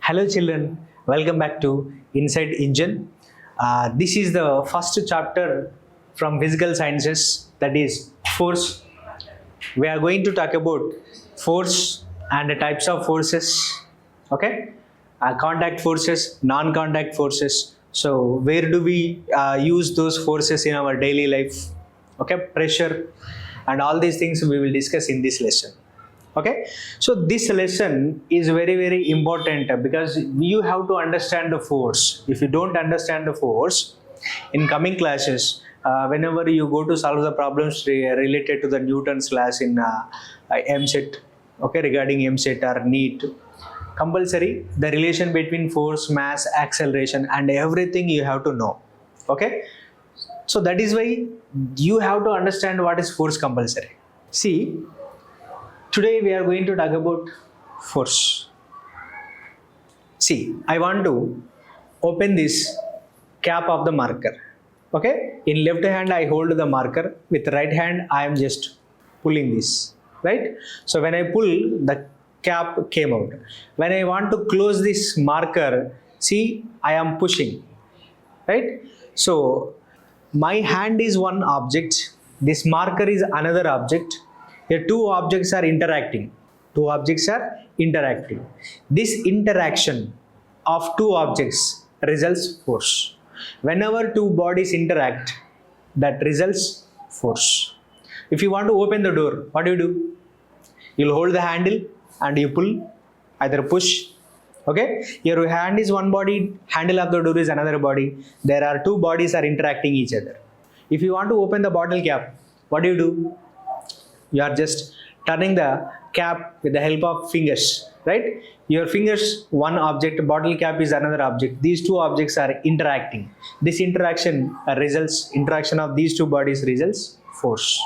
Hello children, welcome back to Inside Engine. This is the first chapter from physical sciences, that is force. We are going to talk about force and the types of forces, okay? Contact forces, non-contact forces. So where do we use those forces in our daily life? Okay, pressure and all these things we will discuss in this lesson. Okay, so this lesson is very important because you have to understand the force. If you don't understand the force, in coming classes, whenever you go to solve the problems related to the Newton's laws in MSET, okay, regarding MSET or NEET, compulsory the relation between force, mass, acceleration and everything you have to know. Okay, so that is why you have to understand what is force compulsory. See, today we are going to talk about force. See, I want to open this cap of the marker. Okay, in left hand I hold the marker, with right hand I am just pulling this, right? So when I pull, the cap came out. When I want to close this marker, see, I am pushing, right? So my hand is one object, this marker is another object. Here two objects are interacting. Two objects are interacting. This interaction of two objects results force. Whenever two bodies interact, that results force. If you want to open the door, what do? You'll hold the handle and you pull, either push. Okay? Your hand is one body, handle of the door is another body. There are two bodies are interacting each other. If you want to open the bottle cap, what do? You are just turning the cap with the help of fingers, right? Your fingers, one object, bottle cap is another object. These two objects are interacting. This interaction of these two bodies results force.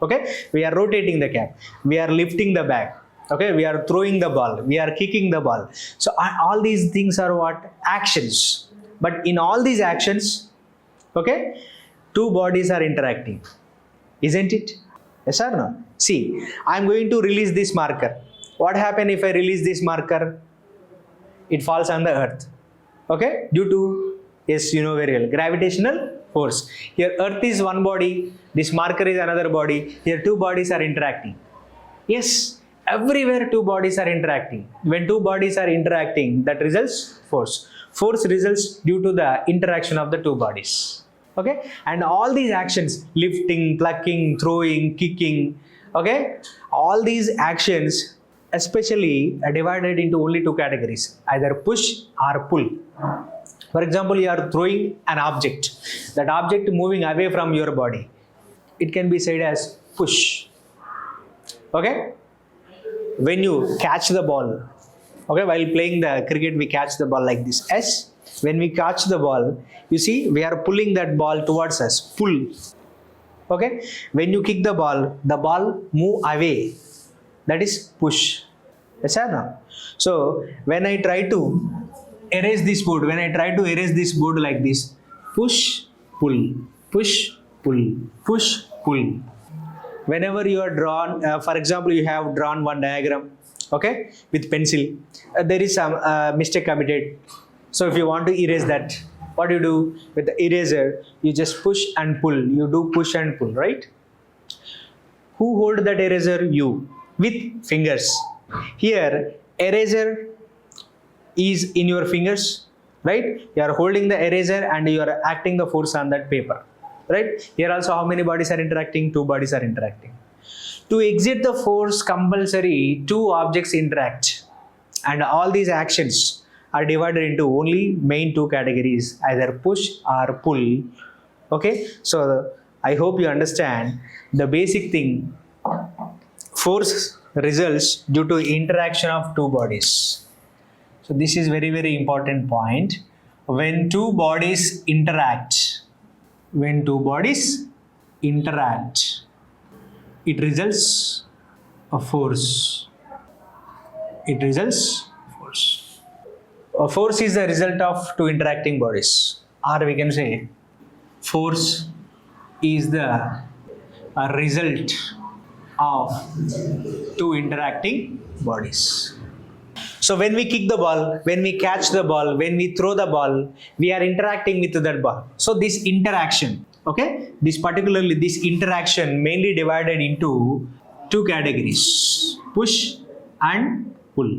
Okay? We are rotating the cap. We are lifting the bag. Okay? We are throwing the ball. We are kicking the ball. So all these things are what? Actions. But in all these actions, okay, two bodies are interacting. Isn't it? Yes or no? See, I am going to release this marker. What happens if I release this marker? It falls on the earth. Okay? Due to, yes, you know very well, gravitational force. Here earth is one body, this marker is another body. Here two bodies are interacting. Yes, everywhere two bodies are interacting. When two bodies are interacting, that results force. Force results due to the interaction of the two bodies. Okay, and all these actions, lifting, plucking, throwing, kicking, okay, all these actions especially are divided into only two categories, either push or pull. For example, you are throwing an object, that object moving away from your body, it can be said as push. Okay, when you catch the ball, okay, while playing the cricket we catch the ball like this, S. When we catch the ball, you see, we are pulling that ball towards us, pull. Okay? When you kick the ball move away. That is push. Yes or no? So, when I try to erase this board, like this, push, pull, push, pull, push, pull. Whenever you are drawn, for example, you have drawn one diagram, okay, with pencil, there is some mistake committed. So if you want to erase that, what do? With the eraser, you just push and pull. You do push and pull, right? Who hold that eraser? You. With fingers. Here, eraser is in your fingers, right? You are holding the eraser and you are acting the force on that paper, right? Here also how many bodies are interacting? Two bodies are interacting. To exert the force compulsory, two objects interact. And all these actions are divided into only main two categories, either push or pull. Okay, so I hope you understand the basic thing. Force results due to interaction of two bodies. So this is very important point. When two bodies interact, it results a force. A force is the result of two interacting bodies, or we can say force is the result of two interacting bodies. So when we kick the ball, when we catch the ball, when we throw the ball, we are interacting with that ball. So this interaction, okay, this interaction mainly divided into two categories: push and pull.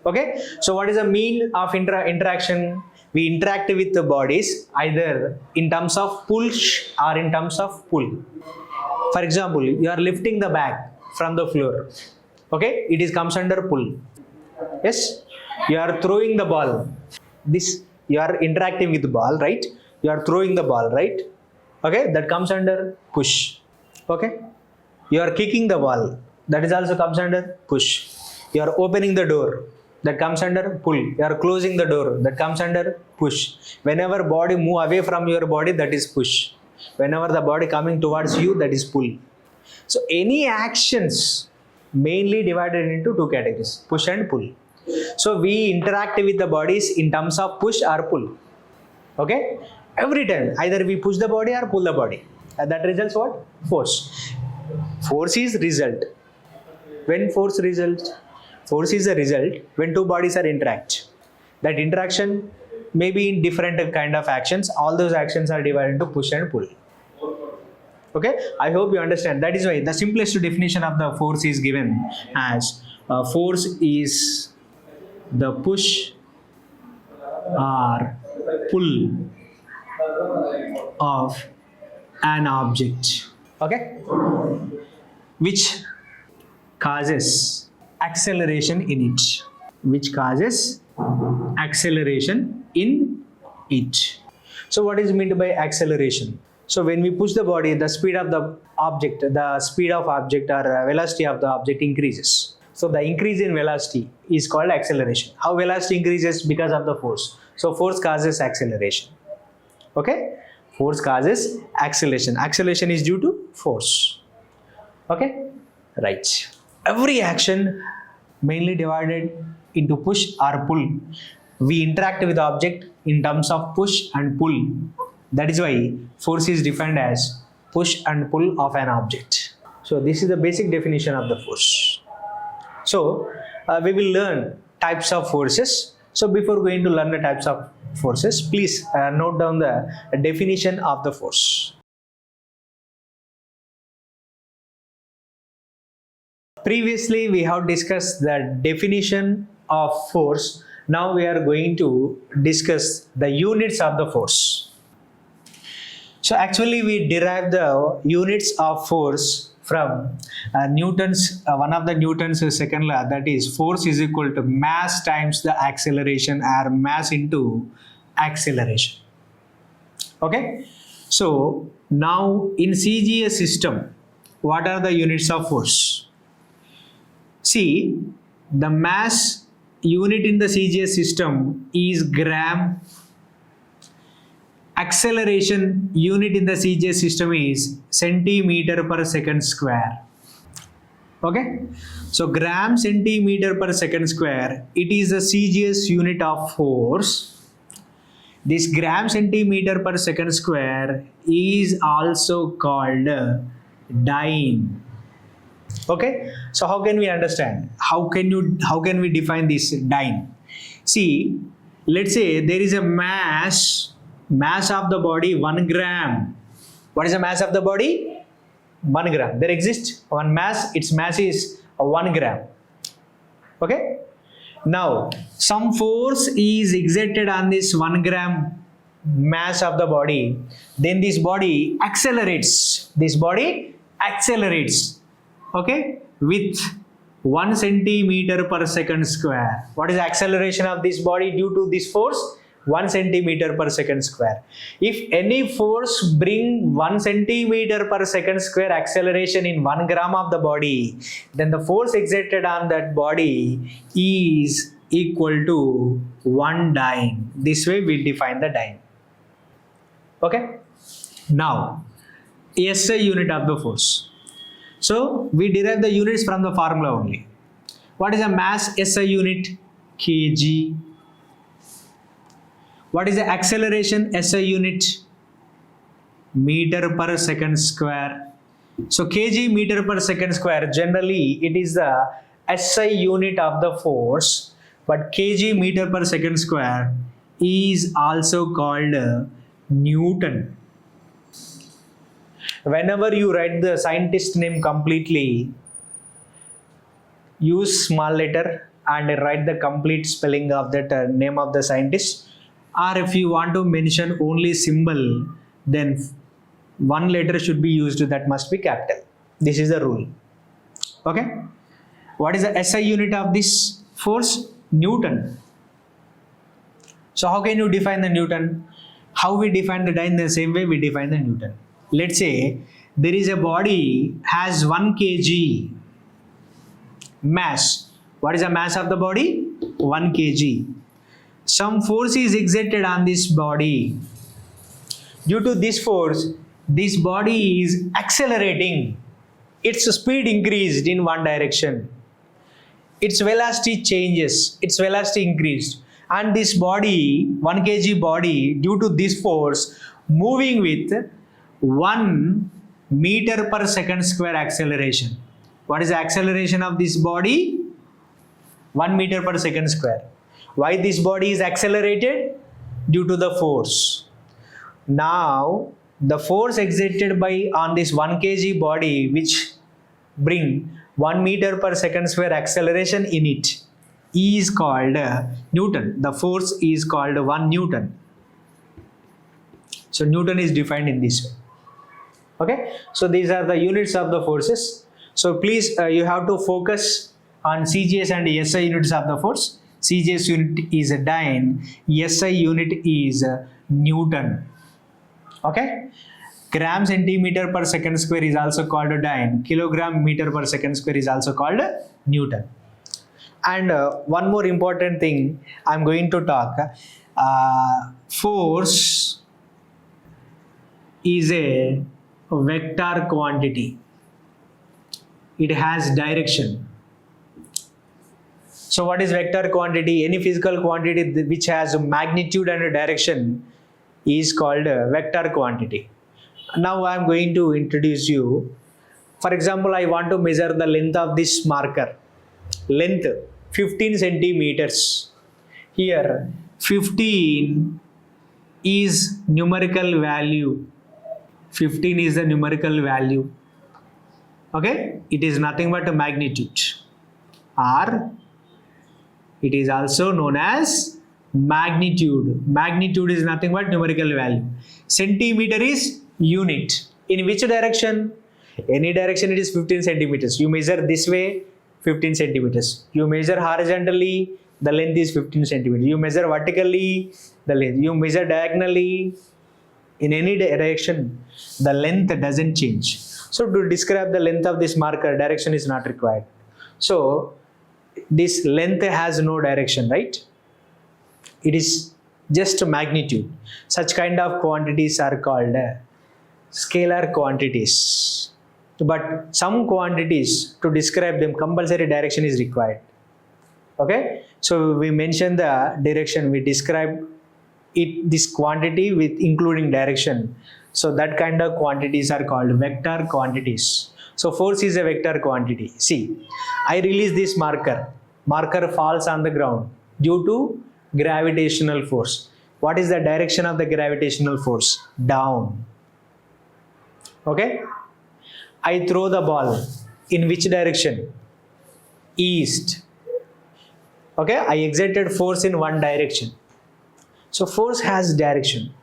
Okay, so what is the mean of interaction? We interact with the bodies either in terms of push or in terms of pull. For example, you are lifting the bag from the floor. Okay, it is comes under pull. Yes, you are throwing the ball. This you are interacting with the ball, right? You are throwing the ball, right? Okay, that comes under push. Okay, you are kicking the ball. That is also comes under push. You are opening the door. That comes under pull. You are closing the door. That comes under push. Whenever body move away from your body, that is push. Whenever the body coming towards you, that is pull. So any actions mainly divided into two categories: push and pull. So we interact with the bodies in terms of push or pull. Okay? Every time either we push the body or pull the body. And that results what? Force. Force is result. When force results? Force is the result when two bodies are interact. That interaction may be in different kind of actions. All those actions are divided into push and pull. Okay, I hope you understand. That is why the simplest definition of the force is given as force is the push or pull of an object. Okay, which causes acceleration in it. Which causes acceleration in it. So what is meant by acceleration? So when we push the body, the speed of the object or velocity of the object increases. So the increase in velocity is called acceleration. How velocity increases? Because of the force. So force causes acceleration. Okay? Force causes acceleration. Acceleration is due to force. Okay? Right. Every action mainly divided into push or pull. We interact with the object in terms of push and pull. That is why force is defined as push and pull of an object. So this is the basic definition of the force. So we will learn types of forces. So before going to learn the types of forces, please note down the definition of the force. Previously, we have discussed the definition of force. Now we are going to discuss the units of the force. So actually, we derive the units of force from Newton's, one of the Newton's second law, that is force is equal to mass times the acceleration, or mass into acceleration. Okay. So now in CGS system, what are the units of force? See, the mass unit in the CGS system is gram. Acceleration unit in the CGS system is centimeter per second square. Okay, so gram centimeter per second square, it is the CGS unit of force. This gram centimeter per second square is also called dyne. Okay, so how can we understand? How can we define this dyne? See, let's say there is a mass of the body 1 gram. What is the mass of the body? 1 gram. There exists one mass, its mass is 1 gram. Okay. Now, some force is exerted on this 1 gram mass of the body. Then this body accelerates. Okay, with 1 centimeter per second square. What is the acceleration of this body due to this force? 1 centimeter per second square. If any force bring 1 centimeter per second square acceleration in 1 gram of the body, then the force exerted on that body is equal to 1 dyne. This way we define the dyne. Okay. Now, SI unit of the force. So we derive the units from the formula only. What is a mass SI unit? kg. What is the acceleration SI unit? Meter per second square. So kg meter per second square, generally it is the SI unit of the force, but kg meter per second square is also called Newton. Whenever you write the scientist name completely, use small letter and write the complete spelling of that name of the scientist. Or if you want to mention only symbol, then one letter should be used, that must be capital. This is the rule. Okay. What is the SI unit of this force? Newton. So how can you define the Newton? How we define the dyne? The same way we define the Newton. Let's say there is a body has 1 kg mass. What is the mass of the body? 1 kg. Some force is exerted on this body. Due to this force, this body is accelerating. Its speed increased in one direction. Its velocity changes. Its velocity increased. And this body, 1 kg body, due to this force, moving with 1 meter per second square acceleration. What is the acceleration of this body? 1 meter per second square. Why this body is accelerated? Due to the force. Now, the force exerted by on this 1 kg body, which bring 1 meter per second square acceleration in it, is called Newton. The force is called 1 Newton. So Newton is defined in this way. Okay. So these are the units of the forces. So please you have to focus on CGS and SI units of the force. CGS unit is a dyne. SI unit is Newton. Okay. Gram centimeter per second square is also called a dyne. Kilogram meter per second square is also called Newton. And one more important thing I'm going to talk. Force is a vector quantity. It has direction. So what is vector quantity? Any physical quantity which has magnitude and a direction is called a vector quantity. Now I am going to introduce you. For example, I want to measure the length of this marker. Length 15 centimeters. Here 15 is numerical value. 15 is the numerical value. Okay, it is nothing but a magnitude, or it is also known as magnitude. Magnitude is nothing but numerical value. Centimeter is unit. In which direction? Any direction it is 15 centimeters. You measure this way, 15 centimeters. You measure horizontally, the length is 15 centimeters. You measure vertically, the length. You measure diagonally. In any direction, the length doesn't change. So to describe the length of this marker, direction is not required. So this length has no direction, right? It is just magnitude. Such kind of quantities are called scalar quantities. But some quantities, to describe them, compulsory direction is required. Okay? So we mentioned the direction, we describe it, this quantity with including direction. So that kind of quantities are called vector quantities. So force is a vector quantity. See, I release this marker. Marker falls on the ground due to gravitational force. What is the direction of the gravitational force? Down. Okay? I throw the ball. In which direction? East. Okay? I exerted force in one direction. So force has direction.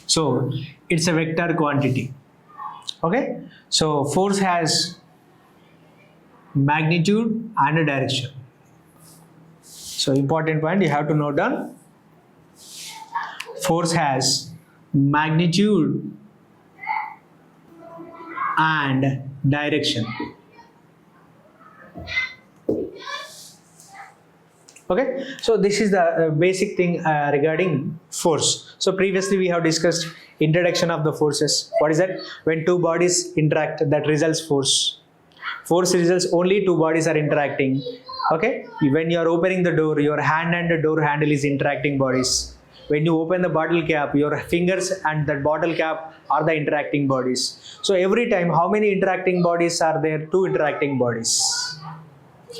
So it's a vector quantity. Okay? So force has magnitude and a direction. So important point you have to note down. Force has magnitude and direction. Okay, so this is the basic thing regarding force. So previously we have discussed introduction of the forces. What is that? When two bodies interact, that results force. Force results only two bodies are interacting. Okay, when you are opening the door, your hand and the door handle is interacting bodies. When you open the bottle cap, your fingers and that bottle cap are the interacting bodies. So every time, how many interacting bodies are there? Two interacting bodies.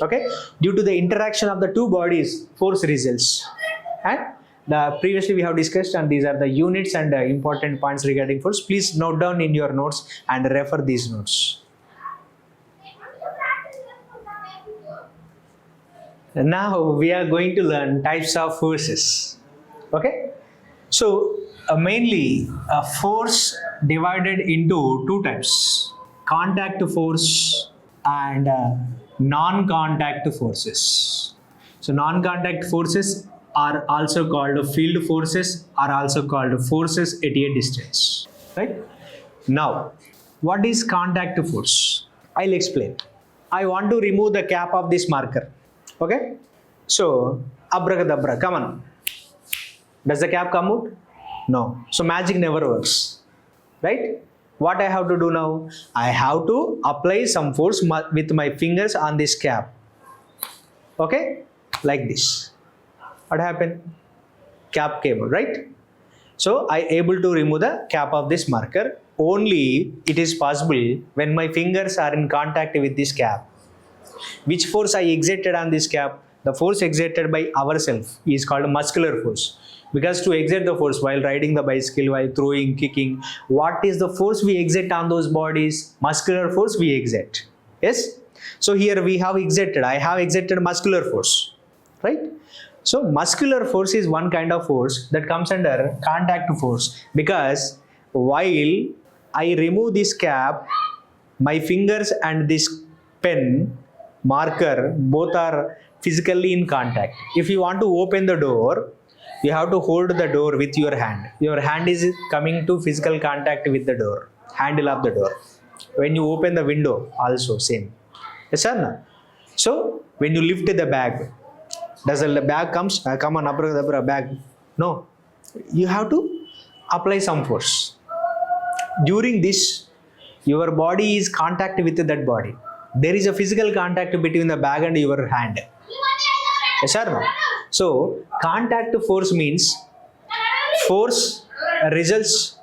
Okay, due to the interaction of the two bodies, force results. And previously we have discussed, and these are the units and important points regarding force. Please note down in your notes and refer these notes. Now we are going to learn types of forces. Okay, so mainly force divided into two types: contact force and non-contact forces. So non-contact forces are also called field forces, are also called forces at a distance. Right? Now, what is contact force? I'll explain. I want to remove the cap of this marker. Okay? So, abracadabra, come on. Does the cap come out? No. So magic never works. Right? What I have to do now? I have to apply some force with my fingers on this cap. Okay? Like this. What happened? Cap came out, right? So I able to remove the cap of this marker. Only it is possible when my fingers are in contact with this cap. Which force I exerted on this cap? The force exerted by ourselves is called muscular force. Because to exert the force while riding the bicycle, while throwing, kicking, what is the force we exert on those bodies? Muscular force we exert. Yes? So here we have exerted. I have exerted muscular force. Right? So muscular force is one kind of force that comes under contact force, because while I remove this cap, my fingers and this pen marker both are physically in contact. If you want to open the door, you have to hold the door with your hand. Your hand is coming to physical contact with the door, handle of the door. When you open the window, also same. Yes or no? So when you lift the bag, does the bag come on abracadabra bag? No. You have to apply some force. During this, your body is contact with that body. There is a physical contact between the bag and your hand. Yes or no? So contact force means force results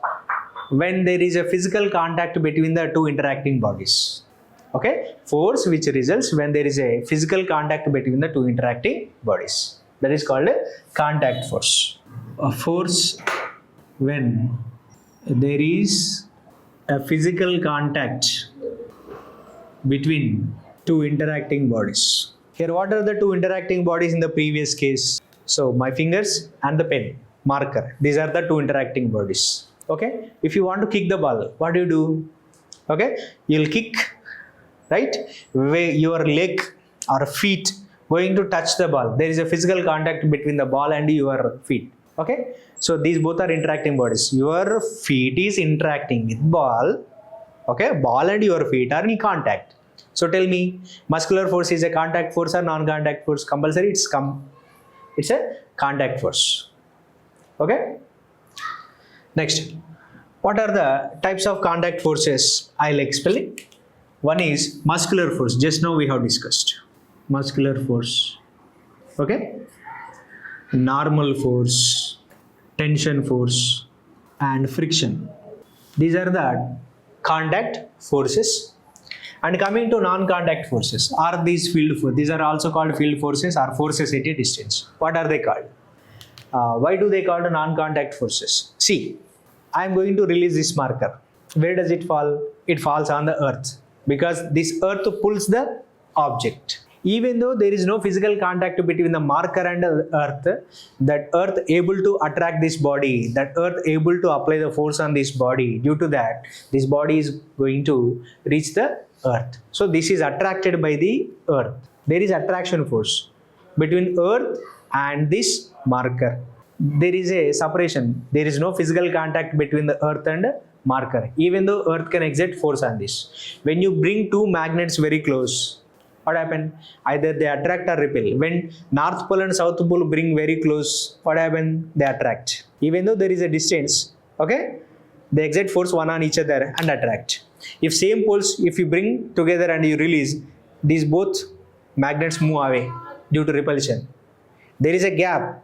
when there is a physical contact between the two interacting bodies. Okay, force which results when there is a physical contact between the two interacting bodies. That is called a contact force. A force when there is a physical contact between two interacting bodies. Here, what are the two interacting bodies in the previous case? So, my fingers and the pen, marker. These are the two interacting bodies. Okay, if you want to kick the ball, what do? Okay, you'll kick. Right? Where your leg or feet going to touch the ball. There is a physical contact between the ball and your feet. Okay? So these both are interacting bodies. Your feet is interacting with ball. Okay? Ball and your feet are in contact. So tell me, muscular force is a contact force or non-contact force? Compulsory, it's a contact force. Okay? Next, what are the types of contact forces? I'll explain. One is muscular force. Just now we have discussed. Muscular force. Okay? Normal force, tension force, and friction. These are the contact forces. And coming to non-contact forces, are these field forces? These are also called field forces or forces at a distance. What are they called? Why do they call the non-contact forces? See, I am going to release this marker. Where does it fall? It falls on the earth. Because this earth pulls the object. Even though there is no physical contact between the marker and the earth, that earth able to attract this body, that earth able to apply the force on this body. Due to that, this body is going to reach the earth. So this is attracted by the earth. There is attraction force between earth and this marker. There is a separation. There is no physical contact between the earth and marker, even though earth can exert force on this. When you bring two magnets very close, what happens? Either they attract or repel. When North Pole and South Pole bring very close, what happens? They attract. Even though there is a distance, okay, they exert force one on each other and attract. If same poles, if you bring together and you release, these both magnets move away due to repulsion. There is a gap.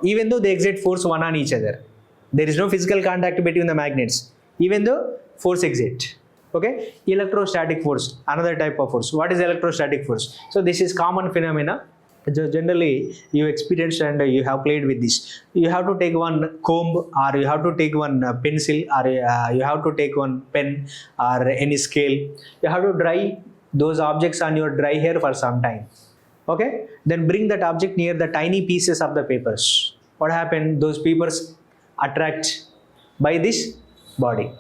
Even though they exert force one on each other, there is no physical contact between the magnets. Even though force exert. Okay, electrostatic force, another type of force. What is electrostatic force? So this is common phenomena. Generally, you experience and you have played with this. You have to take one comb, or you have to take one pencil, or you have to take one pen or any scale. You have to dry those objects on your dry hair for some time. Okay, then bring that object near the tiny pieces of the papers. What happened? Those papers attract by this body.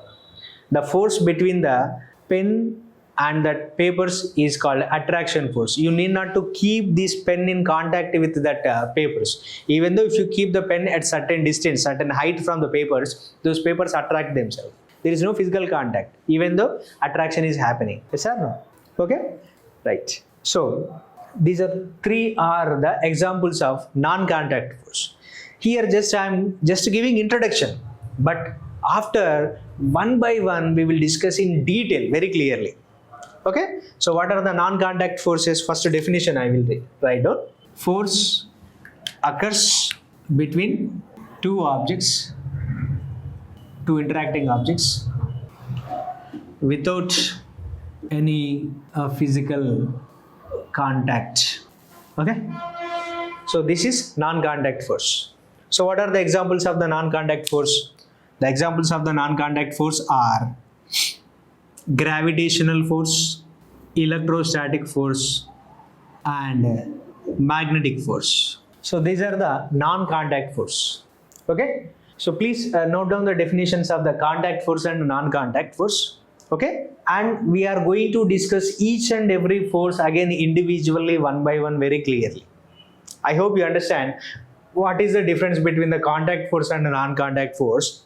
The force between the pen and that papers is called attraction force. You need not to keep this pen in contact with that papers. Even though if you keep the pen at certain distance, certain height from the papers, those papers attract themselves. There is no physical contact, even though attraction is happening. Yes or no? Okay, right. So these are three are the examples of non-contact force. Here I'm just giving introduction, but after one by one we will discuss in detail very clearly. Okay, so what are the non-contact forces? First definition I will write down. Force occurs between two objects, two interacting objects, without any physical contact. Okay, so this is non-contact force. So what are the examples of the non-contact force? The examples of the non-contact force are gravitational force, electrostatic force, and magnetic force. So these are the non-contact force. Okay, so please note down the definitions of the contact force and non-contact force. Okay, and we are going to discuss each and every force again individually, one by one, very clearly. I hope you understand what is the difference between the contact force and the non-contact force.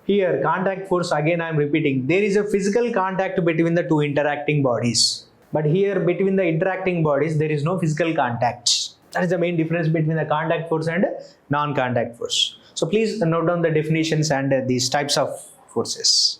Here, contact force, again I am repeating, there is a physical contact between the two interacting bodies. But here, between the interacting bodies, there is no physical contact. That is the main difference between the contact force and non-contact force. So please note down the definitions and these types of forces.